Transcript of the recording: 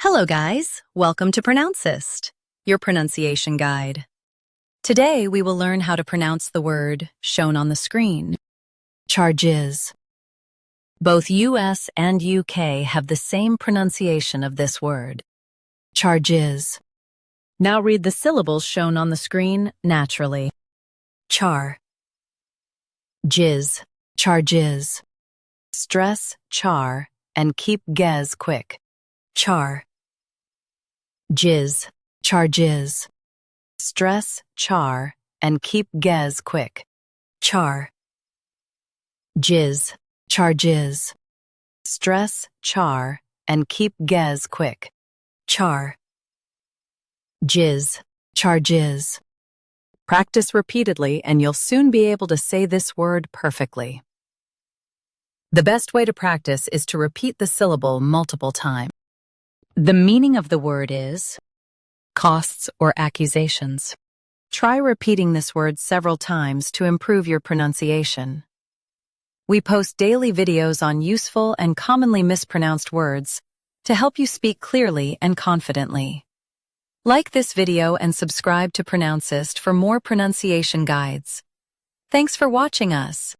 Hello guys, welcome to Pronouncist, your pronunciation guide. Today we will learn how to pronounce the word shown on the screen, charges. Both US and UK have the same pronunciation of this word, charges. Now read the syllables shown on the screen naturally. Char, jizz, charges. Stress char and keep gez quick. Char. Jizz, charges. Stress char and keep gez quick. Char. Jizz, charges. Stress char and keep gez quick. Char. Jizz, charges. Practice repeatedly and you'll soon be able to say this word perfectly. The best way to practice is to repeat the syllable multiple times. The meaning of the word is costs or accusations. Try repeating this word several times to improve your pronunciation. We post daily videos on useful and commonly mispronounced words to help you speak clearly and confidently. Like this video and subscribe to Pronouncist for more pronunciation guides. Thanks for watching us.